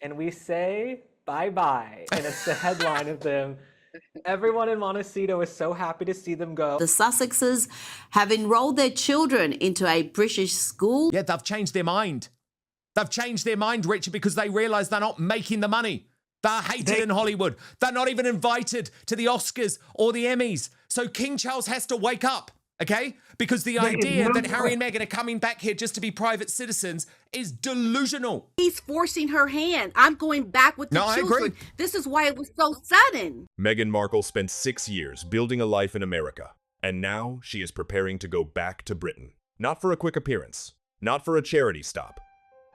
and we say bye-bye. And it's the headline of them. Everyone in Montecito is so happy to see them go. The Sussexes have enrolled their children into a British school. Yeah, they've changed their mind. They've changed their mind, Richard, because they realise they're not making the money. They're hated in Hollywood. They're not even invited to the Oscars or the Emmys. So King Charles has to wake up, okay? Because the idea that Harry and Meghan are coming back here just to be private citizens is delusional. He's forcing her hand. I'm going back with the children. I agree. This is why it was so sudden. Meghan Markle spent 6 years building a life in America, and now she is preparing to go back to Britain. Not for a quick appearance, not for a charity stop,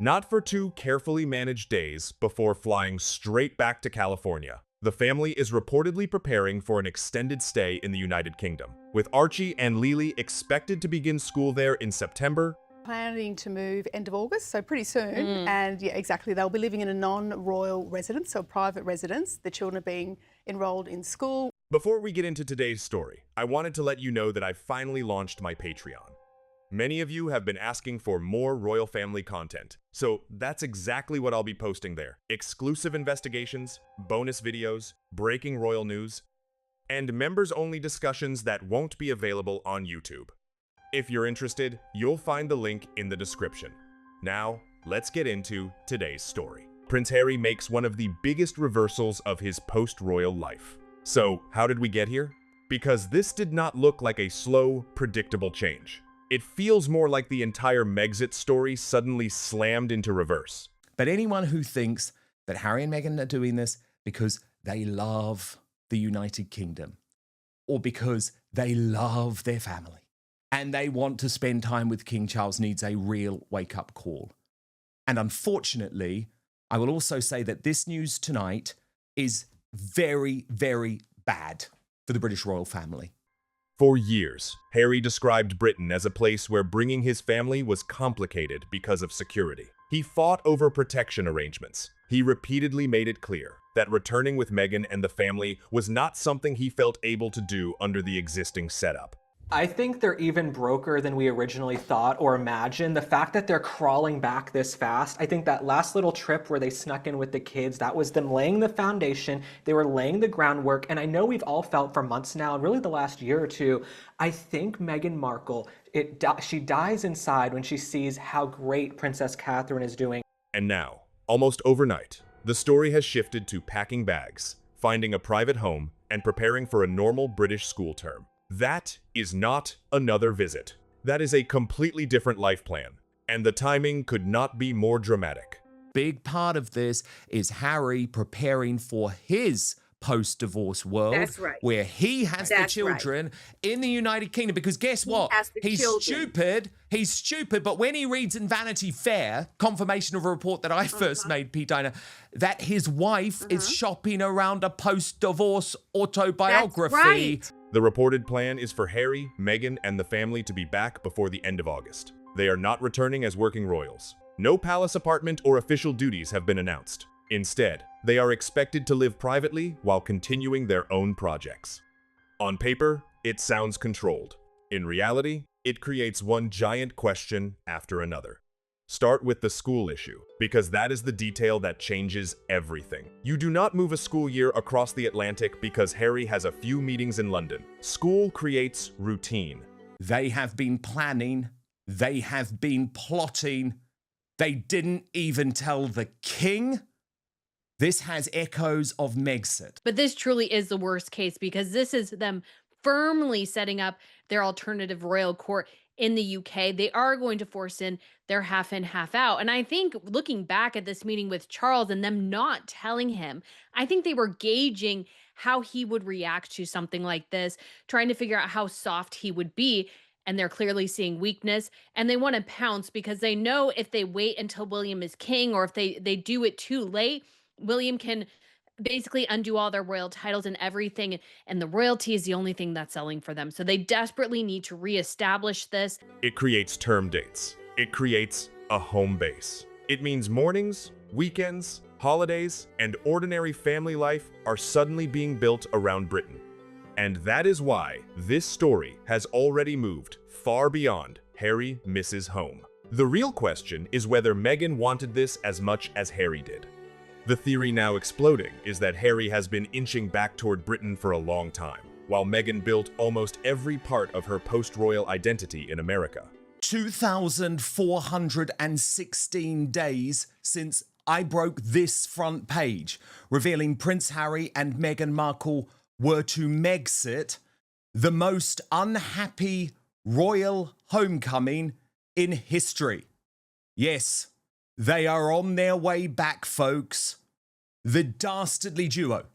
not for 2 carefully managed days before flying straight back to California. The family is reportedly preparing for an extended stay in the United Kingdom, with Archie and Lily expected to begin school there in September. Planning to move end of August, so pretty soon. And yeah, exactly, they'll be living in a non-royal residence, so a private residence. The children are being enrolled in school. Before we get into today's story, I wanted to let you know that I finally launched my Patreon. Many of you have been asking for more royal family content, so that's exactly what I'll be posting there. Exclusive investigations, bonus videos, breaking royal news, and members-only discussions that won't be available on YouTube. If you're interested, you'll find the link in the description. Now, let's get into today's story. Prince Harry makes one of the biggest reversals of his post-royal life. So, how did we get here? Because this did not look like a slow, predictable change. It feels more like the entire Megxit story suddenly slammed into reverse. But anyone who thinks that Harry and Meghan are doing this because they love the United Kingdom or because they love their family and they want to spend time with King Charles needs a real wake-up call. And unfortunately, I will also say that this news tonight is very, very bad for the British royal family. For years, Harry described Britain as a place where bringing his family was complicated because of security. He fought over protection arrangements. He repeatedly made it clear that returning with Meghan and the family was not something he felt able to do under the existing setup. I think they're even broker than we originally thought or imagined. The fact that they're crawling back this fast, I think that last little trip where they snuck in with the kids, that was them laying the foundation. They were laying the groundwork. And I know we've all felt for months now, and really the last year or two, I think Meghan Markle, she dies inside when she sees how great Princess Catherine is doing. And now, almost overnight, the story has shifted to packing bags, finding a private home, and preparing for a normal British school term. That is not another visit. That is a completely different life plan, and the timing could not be more dramatic. Big part of this is Harry preparing for his post-divorce world. That's right. Where he has the That's children in the United Kingdom. Because guess what? He's stupid, but when he reads in Vanity Fair, confirmation of a report that I first made, Pete Diner, that his wife is shopping around a post-divorce autobiography. That's right. The reported plan is for Harry, Meghan, and the family to be back before the end of August. They are not returning as working royals. No palace apartment or official duties have been announced. Instead, they are expected to live privately while continuing their own projects. On paper, it sounds controlled. In reality, it creates one giant question after another. Start with the school issue, because that is the detail that changes everything. You do not move a school year across the Atlantic because Harry has a few meetings in London. School creates routine. They have been planning. They have been plotting. They didn't even tell the king. This has echoes of Megxit. But this truly is the worst case because this is them firmly setting up their alternative royal court in the UK. They are going to force in their half in, half out. And I think looking back at this meeting with Charles and them not telling him, I think they were gauging how he would react to something like this, trying to figure out how soft he would be. And they're clearly seeing weakness and they want to pounce because they know if they wait until William is king or if they do it too late, William can basically undo all their royal titles and everything, and the royalty is the only thing that's selling for them. So they desperately need to reestablish this. It creates term dates. It creates a home base. It means mornings, weekends, holidays, and ordinary family life are suddenly being built around Britain. And that is why this story has already moved far beyond Harry misses home. The real question is whether Meghan wanted this as much as Harry did. The theory now exploding is that Harry has been inching back toward Britain for a long time, while Meghan built almost every part of her post-royal identity in America. 2,416 days since I broke this front page, revealing Prince Harry and Meghan Markle were to Megxit the most unhappy royal homecoming in history. Yes, they are on their way back, folks. The dastardly duo,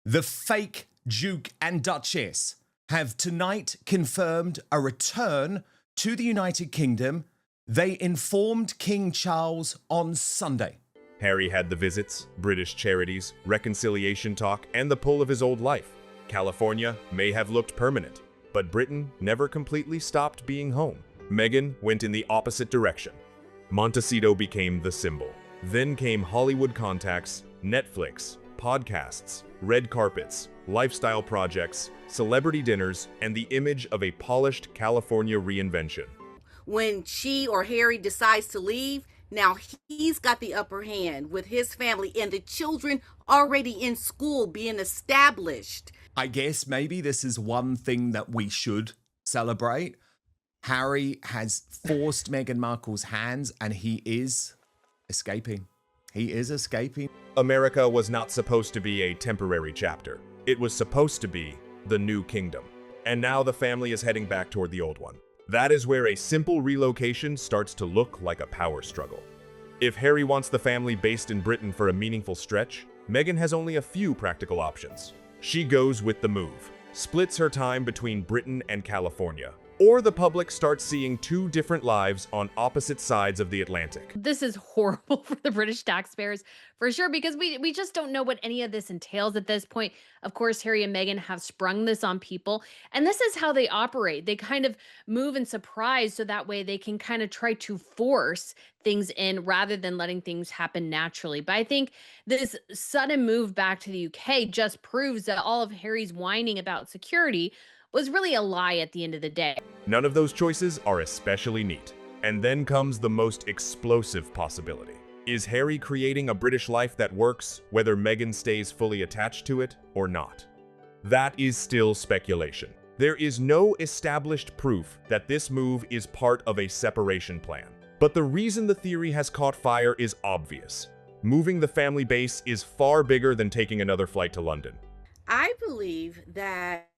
the fake Duke and Duchess, have tonight confirmed a return to the United Kingdom. They informed King Charles on Sunday. Harry had the visits, British charities, reconciliation talk, and the pull of his old life. California may have looked permanent, but Britain never completely stopped being home. Meghan went in the opposite direction. Montecito became the symbol. Then came Hollywood contacts, Netflix, podcasts, red carpets, lifestyle projects, celebrity dinners, and the image of a polished California reinvention. When she or Harry decides to leave, now he's got the upper hand with his family and the children already in school being established. I guess maybe this is one thing that we should celebrate. Harry has forced Meghan Markle's hands and he is escaping. He is escaping. America was not supposed to be a temporary chapter. It was supposed to be the new kingdom. And now the family is heading back toward the old one. That is where a simple relocation starts to look like a power struggle. If Harry wants the family based in Britain for a meaningful stretch, Meghan has only a few practical options. She goes with the move, splits her time between Britain and California, or the public starts seeing two different lives on opposite sides of the Atlantic. This is horrible for the British taxpayers, for sure, because we just don't know what any of this entails at this point. Of course, Harry and Meghan have sprung this on people, and this is how they operate. They kind of move in surprise, so that way they can kind of try to force things in rather than letting things happen naturally. But I think this sudden move back to the UK just proves that all of Harry's whining about security was really a lie at the end of the day. None of those choices are especially neat. And then comes the most explosive possibility. Is Harry creating a British life that works, whether Meghan stays fully attached to it or not? That is still speculation. There is no established proof that this move is part of a separation plan. But the reason the theory has caught fire is obvious. Moving the family base is far bigger than taking another flight to London. I believe that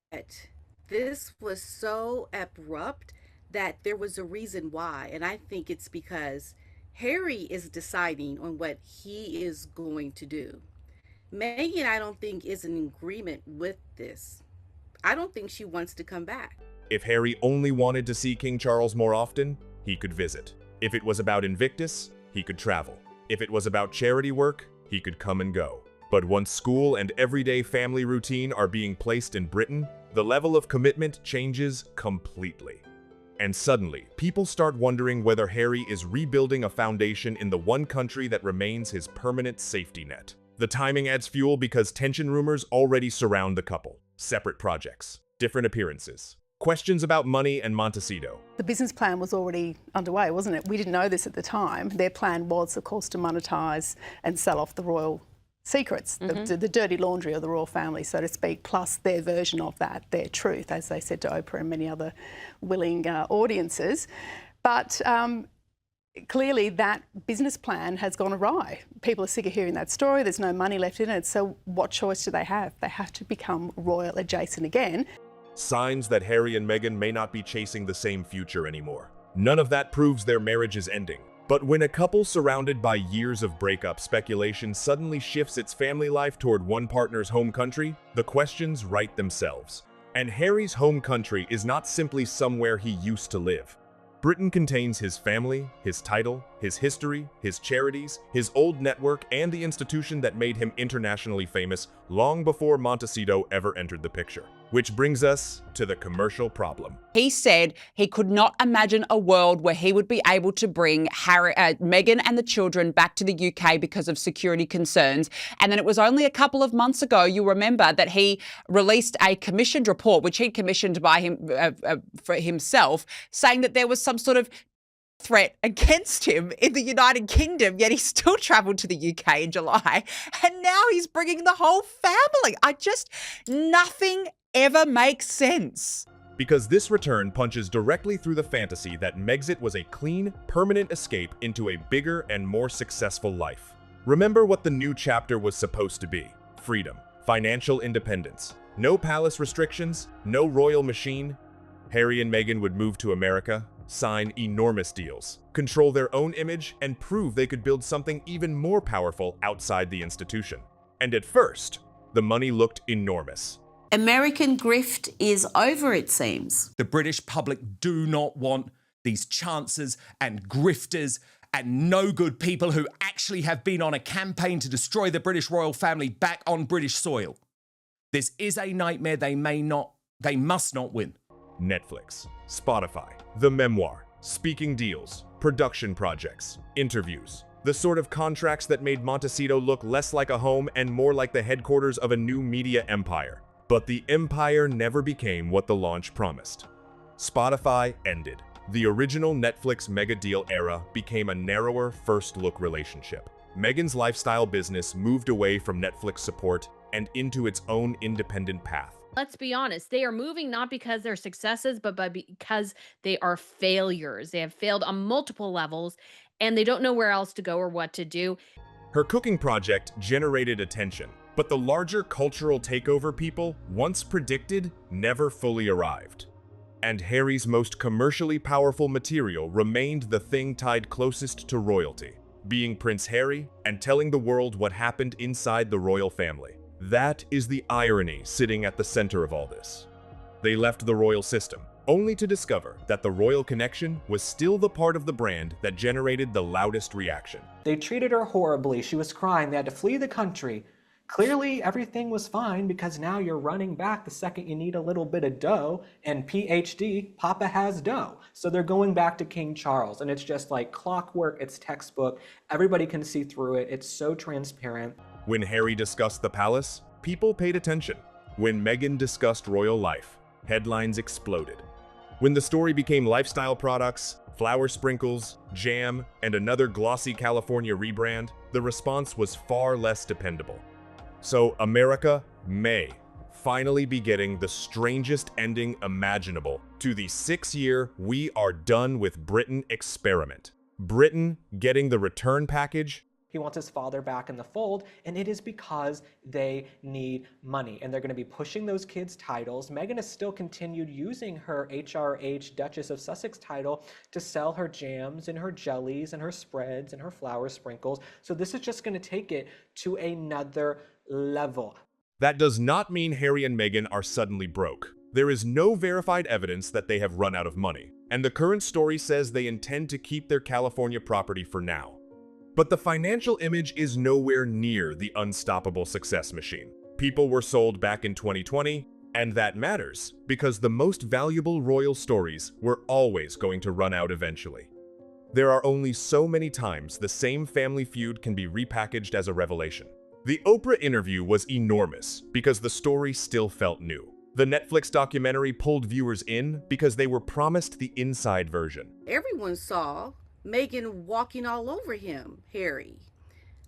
this was so abrupt that there was a reason why. And I think it's because Harry is deciding on what he is going to do. Meghan, I don't think, is in agreement with this. I don't think she wants to come back. If Harry only wanted to see King Charles more often, he could visit. If it was about Invictus, he could travel. If it was about charity work, he could come and go. But once school and everyday family routine are being placed in Britain, the level of commitment changes completely. And suddenly, people start wondering whether Harry is rebuilding a foundation in the one country that remains his permanent safety net. The timing adds fuel because tension rumors already surround the couple. Separate projects, different appearances, questions about money and Montecito. The business plan was already underway, wasn't it? We didn't know this at the time. Their plan was, of course, to monetize and sell off the royal secrets, the dirty laundry of the royal family, so to speak, plus their version of that, their truth, as they said to Oprah and many other willing audiences. But clearly that business plan has gone awry. People are sick of hearing that story. There's no money left in it. So what choice do they have? They have to become royal adjacent again. Signs that Harry and Meghan may not be chasing the same future anymore. None of that proves their marriage is ending. But when a couple surrounded by years of breakup speculation suddenly shifts its family life toward one partner's home country, the questions write themselves. And Harry's home country is not simply somewhere he used to live. Britain contains his family, his title, his history, his charities, his old network, and the institution that made him internationally famous long before Montecito ever entered the picture. Which brings us to the commercial problem. He said he could not imagine a world where he would be able to bring Meghan and the children back to the UK because of security concerns. And then it was only a couple of months ago, you remember, that he released a commissioned report, which he'd commissioned by him for himself, saying that there was some sort of threat against him in the United Kingdom, yet he still travelled to the UK in July, and now he's bringing the whole family. Nothing ever makes sense. Because this return punches directly through the fantasy that Megxit was a clean, permanent escape into a bigger and more successful life. Remember what the new chapter was supposed to be: freedom, financial independence, no palace restrictions, no royal machine. Harry and Meghan would move to America, sign enormous deals, control their own image, and prove they could build something even more powerful outside the institution. And at first, the money looked enormous. American grift is over, it seems. The British public do not want these chancers and grifters and no good people who actually have been on a campaign to destroy the British royal family back on British soil. This is a nightmare they must not win. Netflix, Spotify, The Memoir, speaking deals, production projects, interviews. The sort of contracts that made Montecito look less like a home and more like the headquarters of a new media empire. But the empire never became what the launch promised. Spotify ended. The original Netflix mega deal era became a narrower first-look relationship. Meghan's lifestyle business moved away from Netflix support and into its own independent path. Let's be honest, they are moving not because they're successes, but because they are failures. They have failed on multiple levels, and they don't know where else to go or what to do. Her cooking project generated attention, but the larger cultural takeover people once predicted never fully arrived. And Harry's most commercially powerful material remained the thing tied closest to royalty, being Prince Harry and telling the world what happened inside the royal family. That is the irony sitting at the center of all this. They left the royal system, only to discover that the royal connection was still the part of the brand that generated the loudest reaction. They treated her horribly. She was crying. They had to flee the country. Clearly, everything was fine because now you're running back the second you need a little bit of dough, and PhD, Papa has dough. So they're going back to King Charles, and it's just like clockwork, it's textbook. Everybody can see through it. It's so transparent. When Harry discussed the palace, people paid attention. When Meghan discussed royal life, headlines exploded. When the story became lifestyle products, flour sprinkles, jam, and another glossy California rebrand, the response was far less dependable. So America may finally be getting the strangest ending imaginable to the 6-year "we are done with Britain" experiment. Britain getting the return package. He wants his father back in the fold, and it is because they need money. And they're going to be pushing those kids' titles. Meghan has still continued using her HRH Duchess of Sussex title to sell her jams and her jellies and her spreads and her flour sprinkles. So this is just going to take it to another level. That does not mean Harry and Meghan are suddenly broke. There is no verified evidence that they have run out of money, and the current story says they intend to keep their California property for now. But the financial image is nowhere near the unstoppable success machine. People were sold back in 2020, and that matters because the most valuable royal stories were always going to run out eventually. There are only so many times the same family feud can be repackaged as a revelation. The Oprah interview was enormous because the story still felt new. The Netflix documentary pulled viewers in because they were promised the inside version. Everyone saw Meghan walking all over him, Harry.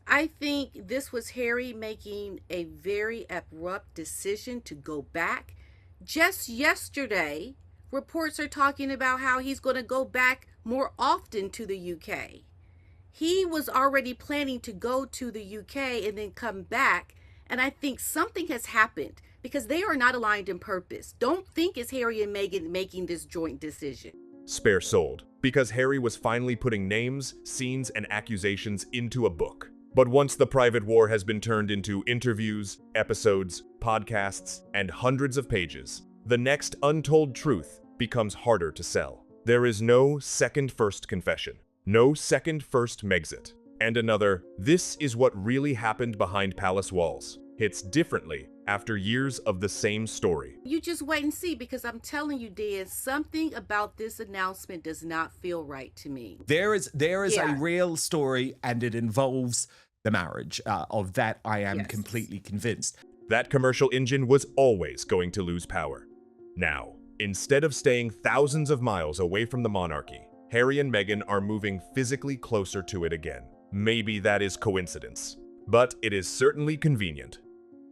I think this was Harry making a very abrupt decision to go back. Just yesterday, reports are talking about how he's going to go back more often to the UK. He was already planning to go to the UK and then come back, and I think something has happened because they are not aligned in purpose. Don't think it's Harry and Meghan making this joint decision. Spare sold, because Harry was finally putting names, scenes, and accusations into a book. But once the private war has been turned into interviews, episodes, podcasts, and hundreds of pages, the next untold truth becomes harder to sell. There is no second first confession, no second first Megxit, and another "this is what really happened behind palace walls" hits differently after years of the same story. You just wait and see, because I'm telling you, Dan, something about this announcement does not feel right to me. There is Yeah. a real story, and it involves the marriage. Of that, I am Yes. completely convinced. That commercial engine was always going to lose power. Now, instead of staying thousands of miles away from the monarchy, Harry and Meghan are moving physically closer to it again. Maybe that is coincidence, but it is certainly convenient.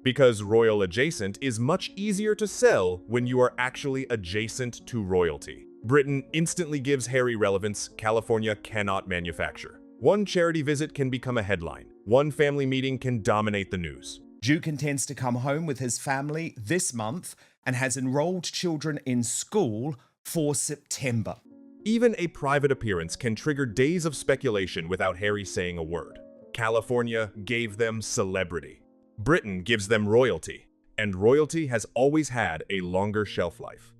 Because royal adjacent is much easier to sell when you are actually adjacent to royalty. Britain instantly gives Harry relevance California cannot manufacture. One charity visit can become a headline. One family meeting can dominate the news. Duke intends to come home with his family this month and has enrolled children in school for September. Even a private appearance can trigger days of speculation without Harry saying a word. California gave them celebrity. Britain gives them royalty, and royalty has always had a longer shelf life.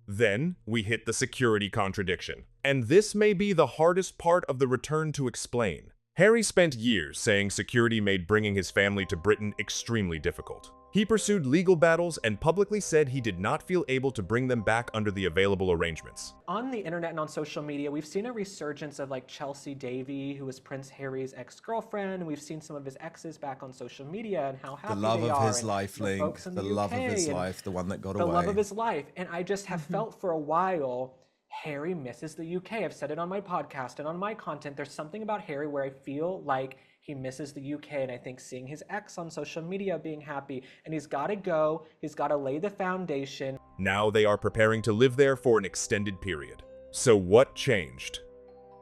Then we hit the security contradiction, and this may be the hardest part of the return to explain. Harry spent years saying security made bringing his family to Britain extremely difficult. He pursued legal battles and publicly said he did not feel able to bring them back under the available arrangements. On the internet and on social media, we've seen a resurgence of like Chelsea Davy, who was Prince Harry's ex-girlfriend, and we've seen some of his exes back on social media and how happy The love they of are, his and life, the Link. folks in The the love of UK his and life, the one that got the away. love of his life. And I just have felt for a while Harry misses the UK. I've said it on my podcast and on my content. There's something about Harry where I feel like he misses the UK, and I think seeing his ex on social media being happy, and he's got to go, he's got to lay the foundation. Now they are preparing to live there for an extended period. So what changed?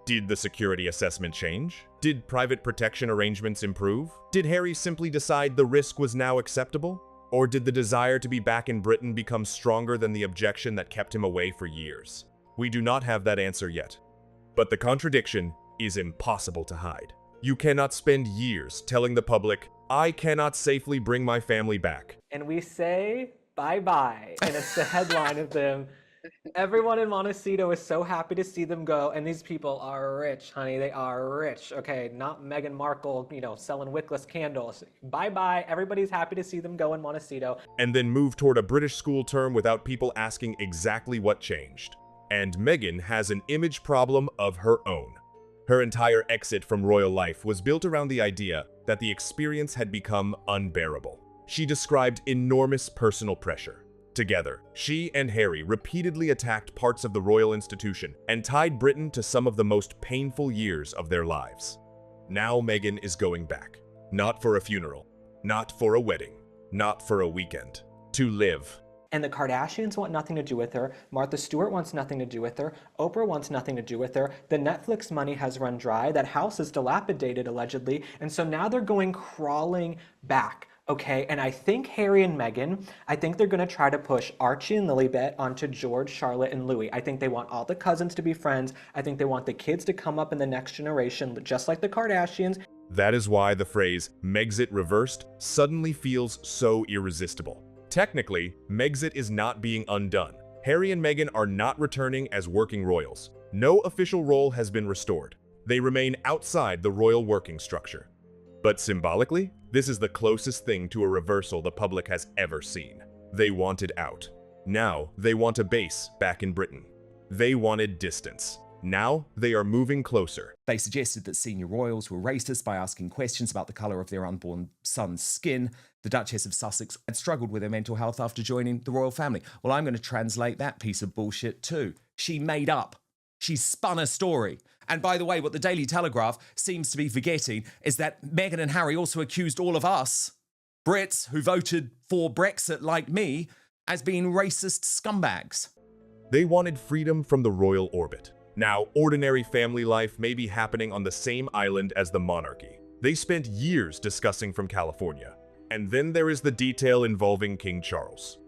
Did the security assessment change? Did private protection arrangements improve? Did Harry simply decide the risk was now acceptable? Or did the desire to be back in Britain become stronger than the objection that kept him away for years? We do not have that answer yet. But the contradiction is impossible to hide. You cannot spend years telling the public, I cannot safely bring my family back. And we say bye-bye. And it's the headline of them. Everyone in Montecito is so happy to see them go. And these people are rich, honey. They are rich. Okay, not Meghan Markle, selling wickless candles. Bye-bye. Everybody's happy to see them go in Montecito. And then move toward a British school term without people asking exactly what changed. And Meghan has an image problem of her own. Her entire exit from royal life was built around the idea that the experience had become unbearable. She described enormous personal pressure. Together, she and Harry repeatedly attacked parts of the royal institution and tied Britain to some of the most painful years of their lives. Now Meghan is going back. Not for a funeral, not for a wedding, not for a weekend. To live. And the Kardashians want nothing to do with her. Martha Stewart wants nothing to do with her. Oprah wants nothing to do with her. The Netflix money has run dry. That house is dilapidated, allegedly. And so now they're going crawling back. Okay, and I think Harry and Meghan, I think they're going to try to push Archie and Lilibet onto George, Charlotte, and Louis. I think they want all the cousins to be friends. I think they want the kids to come up in the next generation, just like the Kardashians. That is why the phrase Megxit reversed suddenly feels so irresistible. Technically, Megxit is not being undone. Harry and Meghan are not returning as working royals. No official role has been restored. They remain outside the royal working structure. But symbolically, this is the closest thing to a reversal the public has ever seen. They wanted out. Now they want a base back in Britain. They wanted distance. Now they are moving closer. They suggested that senior royals were racist by asking questions about the colour of their unborn son's skin. The Duchess of Sussex had struggled with her mental health after joining the royal family. Well, I'm going to translate that piece of bullshit too. She made up. She spun a story. And by the way, what the Daily Telegraph seems to be forgetting is that Meghan and Harry also accused all of us, Brits who voted for Brexit like me, as being racist scumbags. They wanted freedom from the royal orbit. Now, ordinary family life may be happening on the same island as the monarchy. They spent years discussing from California. And then there is the detail involving King Charles.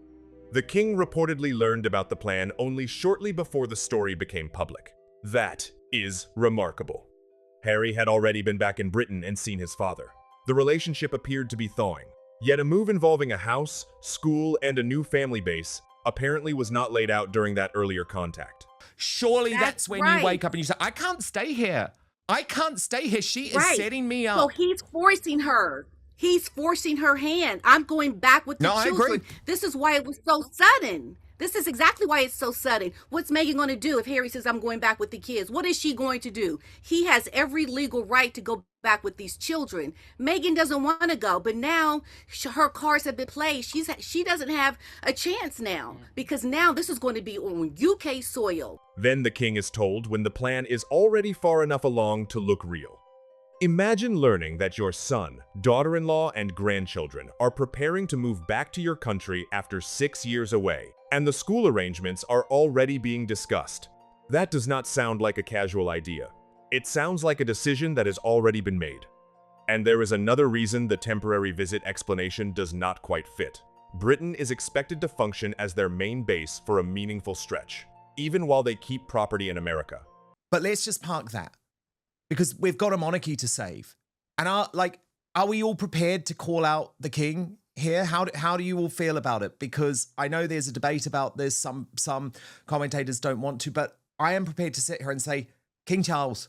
The king reportedly learned about the plan only shortly before the story became public. That is remarkable. Harry had already been back in Britain and seen his father. The relationship appeared to be thawing. Yet a move involving a house, school, and a new family base apparently was not laid out during that earlier contact. Surely that's when right. you wake up and you say, I can't stay here. I can't stay here. She is setting me up. So he's forcing her. He's forcing her hand. I'm going back with the children. I agree. This is why it was so sudden. This is exactly why it's so sudden. What's Meghan going to do if Harry says, I'm going back with the kids? What is she going to do? He has every legal right to go back with these children. Meghan doesn't want to go, but now her cards have been played. She doesn't have a chance now, because now this is going to be on UK soil. Then the king is told when the plan is already far enough along to look real. Imagine learning that your son, daughter-in-law, and grandchildren are preparing to move back to your country after 6 years away, and the school arrangements are already being discussed. That does not sound like a casual idea. It sounds like a decision that has already been made. And there is another reason the temporary visit explanation does not quite fit. Britain is expected to function as their main base for a meaningful stretch, even while they keep property in America. But let's just park that, because we've got a monarchy to save. And are we all prepared to call out the king here? How do you all feel about it? Because I know there's a debate about this. Some commentators don't want to, but I am prepared to sit here and say, King Charles,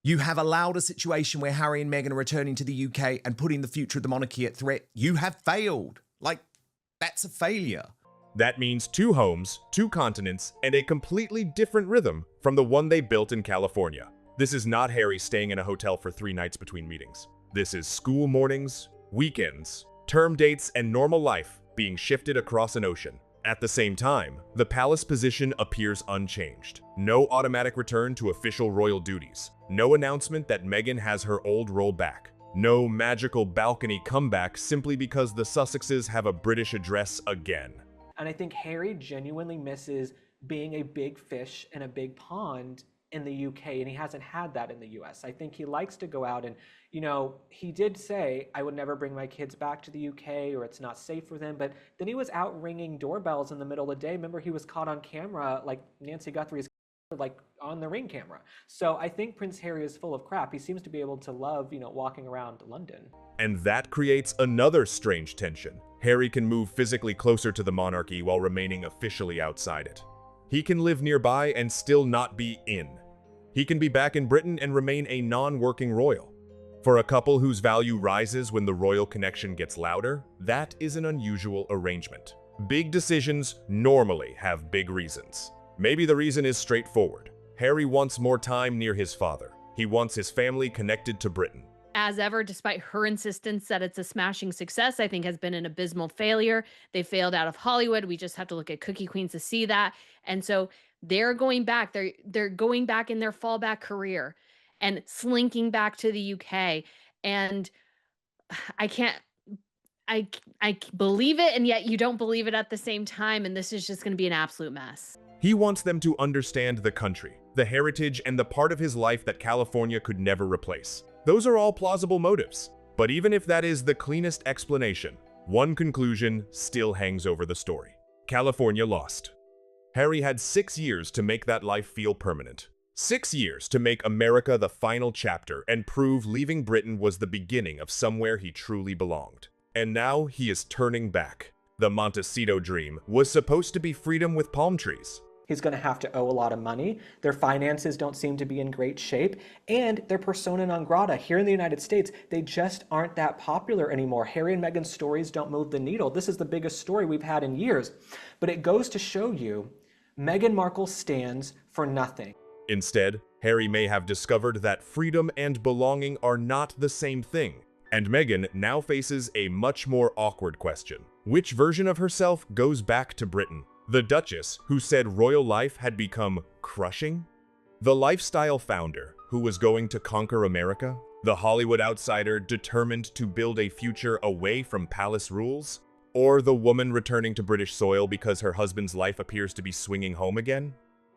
you have allowed a situation where Harry and Meghan are returning to the UK and putting the future of the monarchy at threat. You have failed. That's a failure. That means 2 homes, 2 continents, and a completely different rhythm from the one they built in California. This is not Harry staying in a hotel for 3 nights between meetings. This is school mornings, weekends, term dates, and normal life being shifted across an ocean. At the same time, the palace position appears unchanged. No automatic return to official royal duties. No announcement that Meghan has her old role back. No magical balcony comeback simply because the Sussexes have a British address again. And I think Harry genuinely misses being a big fish in a big pond in the UK, and he hasn't had that in the US. I think he likes to go out and, he did say, I would never bring my kids back to the UK, or it's not safe for them, but then he was out ringing doorbells in the middle of the day. Remember, he was caught on camera, like Nancy Guthrie's, on the Ring camera. So I think Prince Harry is full of crap. He seems to be able to love, walking around London. And that creates another strange tension. Harry can move physically closer to the monarchy while remaining officially outside it. He can live nearby and still not be in. He can be back in Britain and remain a non-working royal. For a couple whose value rises when the royal connection gets louder, that is an unusual arrangement. Big decisions normally have big reasons. Maybe the reason is straightforward. Harry wants more time near his father. He wants his family connected to Britain. As ever, despite her insistence that it's a smashing success, I think has been an abysmal failure. They failed out of Hollywood. We just have to look at Cookie Queens to see that. And so they're going back. They're going back in their fallback career and slinking back to the UK. And I believe it, and yet you don't believe it at the same time. And this is just going to be an absolute mess. He wants them to understand the country, the heritage, and the part of his life that California could never replace. Those are all plausible motives. But even if that is the cleanest explanation, one conclusion still hangs over the story. California lost. Harry had 6 years to make that life feel permanent. 6 years to make America the final chapter and prove leaving Britain was the beginning of somewhere he truly belonged. And now he is turning back. The Montecito dream was supposed to be freedom with palm trees. He's going to have to owe a lot of money. Their finances don't seem to be in great shape, and their persona non grata here in the United States, they just aren't that popular anymore. Harry and Meghan's stories don't move the needle. This is the biggest story we've had in years. But it goes to show you, Meghan Markle stands for nothing. Instead, Harry may have discovered that freedom and belonging are not the same thing. And Meghan now faces a much more awkward question. Which version of herself goes back to Britain? The Duchess, who said royal life had become crushing? The lifestyle founder, who was going to conquer America? The Hollywood outsider determined to build a future away from palace rules? Or the woman returning to British soil because her husband's life appears to be swinging home again?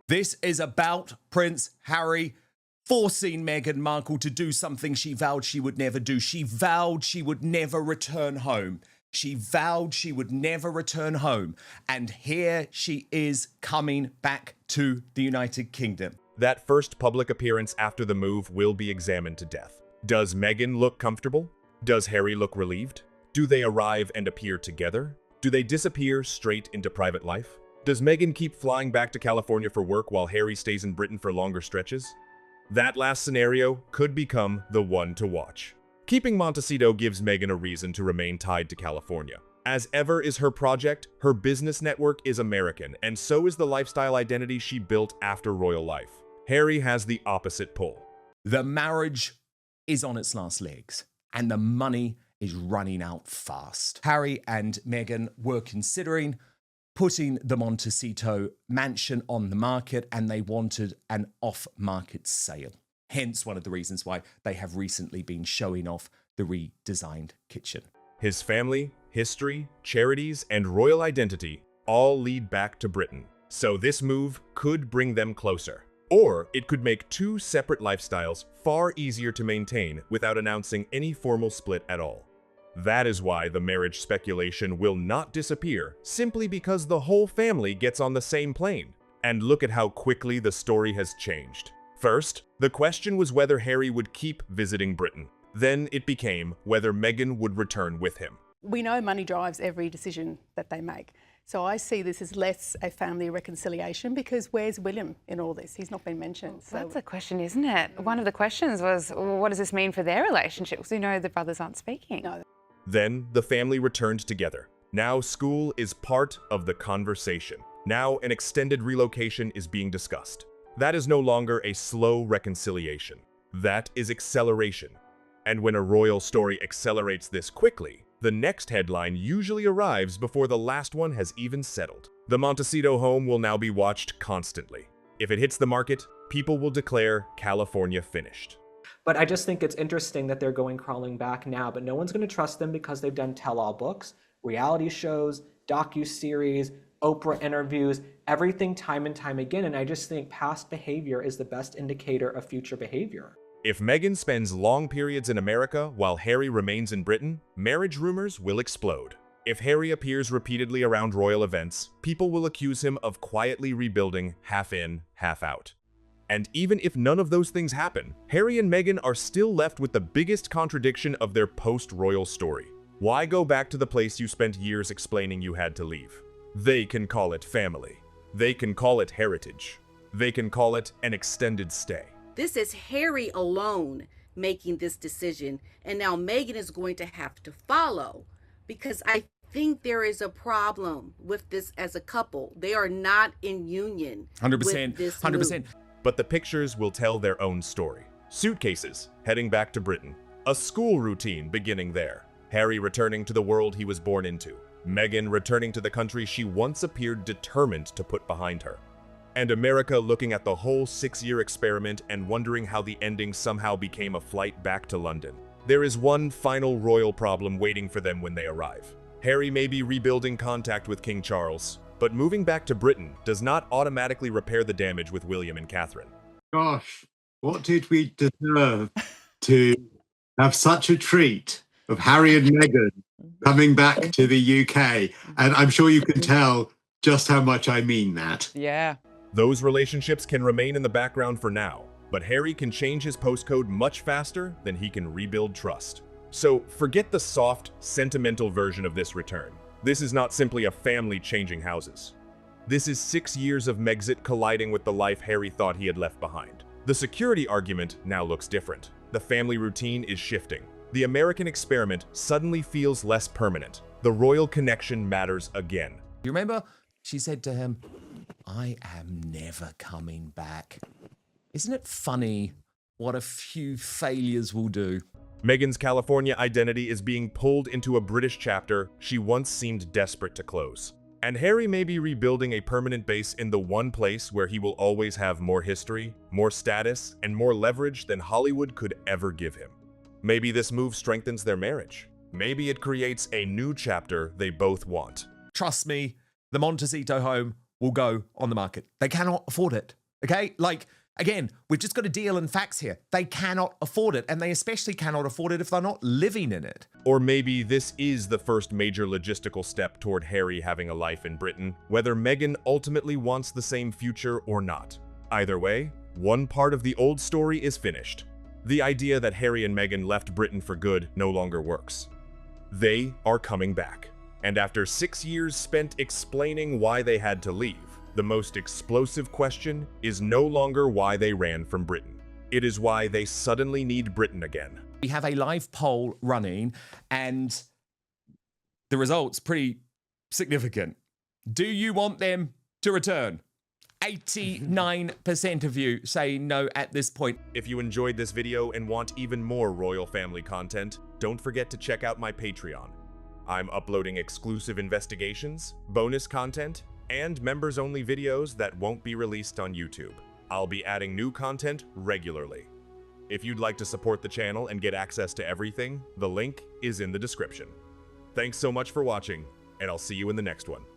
This is about Prince Harry forcing Meghan Markle to do something she vowed she would never do. She vowed she would never return home. She vowed she would never return home. And here she is coming back to the United Kingdom. That first public appearance after the move will be examined to death. Does Meghan look comfortable? Does Harry look relieved? Do they arrive and appear together? Do they disappear straight into private life? Does Meghan keep flying back to California for work while Harry stays in Britain for longer stretches? That last scenario could become the one to watch. Keeping Montecito gives Meghan a reason to remain tied to California. As ever is her project, her business network is American, and so is the lifestyle identity she built after royal life. Harry has the opposite pull. The marriage is on its last legs, and the money is running out fast. Harry and Meghan were considering putting the Montecito mansion on the market, and they wanted an off-market sale. Hence one of the reasons why they have recently been showing off the redesigned kitchen. His family, history, charities, and royal identity all lead back to Britain. So this move could bring them closer. Or it could make two separate lifestyles far easier to maintain without announcing any formal split at all. That is why the marriage speculation will not disappear, simply because the whole family gets on the same plane. And look at how quickly the story has changed. First, the question was whether Harry would keep visiting Britain. Then it became whether Meghan would return with him. We know money drives every decision that they make. So I see this as less a family reconciliation, because where's William in all this? He's not been mentioned. So That's a question, isn't it? One of the questions was, well, what does this mean for their relationship? Because we know the brothers aren't speaking. No. Then the family returned together. Now school is part of the conversation. Now an extended relocation is being discussed. That is no longer a slow reconciliation. That is acceleration. And when a royal story accelerates this quickly, the next headline usually arrives before the last one has even settled. The Montecito home will now be watched constantly. If it hits the market, people will declare California finished. But I just think it's interesting that they're going crawling back now, but no one's going to trust them because they've done tell-all books, reality shows, docu-series, Oprah interviews, everything time and time again. And I just think past behavior is the best indicator of future behavior. If Meghan spends long periods in America while Harry remains in Britain, marriage rumors will explode. If Harry appears repeatedly around royal events, people will accuse him of quietly rebuilding half in, half out. And even if none of those things happen, Harry and Meghan are still left with the biggest contradiction of their post-royal story. Why go back to the place you spent years explaining you had to leave? They can call it family. They can call it heritage. They can call it an extended stay. This is Harry alone making this decision, and now Meghan is going to have to follow, because I think there is a problem with this as a couple. They are not in union. 100%, with this 100%. move. But the pictures will tell their own story. Suitcases heading back to Britain. A school routine beginning there. Harry returning to the world he was born into. Meghan returning to the country she once appeared determined to put behind her. And America looking at the whole 6-year experiment and wondering how the ending somehow became a flight back to London. There is one final royal problem waiting for them when they arrive. Harry may be rebuilding contact with King Charles, but moving back to Britain does not automatically repair the damage with William and Catherine. Gosh, what did we deserve to have such a treat of Harry and Meghan coming back to the UK? And I'm sure you can tell just how much I mean that. Yeah. Those relationships can remain in the background for now, but Harry can change his postcode much faster than he can rebuild trust. So forget the soft, sentimental version of this return. This is not simply a family changing houses. This is 6 years of Megxit colliding with the life Harry thought he had left behind. The security argument now looks different. The family routine is shifting. The American experiment suddenly feels less permanent. The royal connection matters again. You remember? She said to him, "I am never coming back." Isn't it funny what a few failures will do? Meghan's California identity is being pulled into a British chapter she once seemed desperate to close. And Harry may be rebuilding a permanent base in the one place where he will always have more history, more status, and more leverage than Hollywood could ever give him. Maybe this move strengthens their marriage. Maybe it creates a new chapter they both want. Trust me, the Montecito home will go on the market. They cannot afford it, okay? Again, we've just got a deal and facts here. They cannot afford it, and they especially cannot afford it if they're not living in it. Or maybe this is the first major logistical step toward Harry having a life in Britain, whether Meghan ultimately wants the same future or not. Either way, one part of the old story is finished. The idea that Harry and Meghan left Britain for good no longer works. They are coming back. And after 6 years spent explaining why they had to leave, the most explosive question is no longer why they ran from Britain. It is why they suddenly need Britain again. We have a live poll running, and the results pretty significant. Do you want them to return? 89% of you say no at this point. If you enjoyed this video and want even more royal family content, don't forget to check out my Patreon. I'm uploading exclusive investigations, bonus content, and members-only videos that won't be released on YouTube. I'll be adding new content regularly. If you'd like to support the channel and get access to everything, the link is in the description. Thanks so much for watching, and I'll see you in the next one.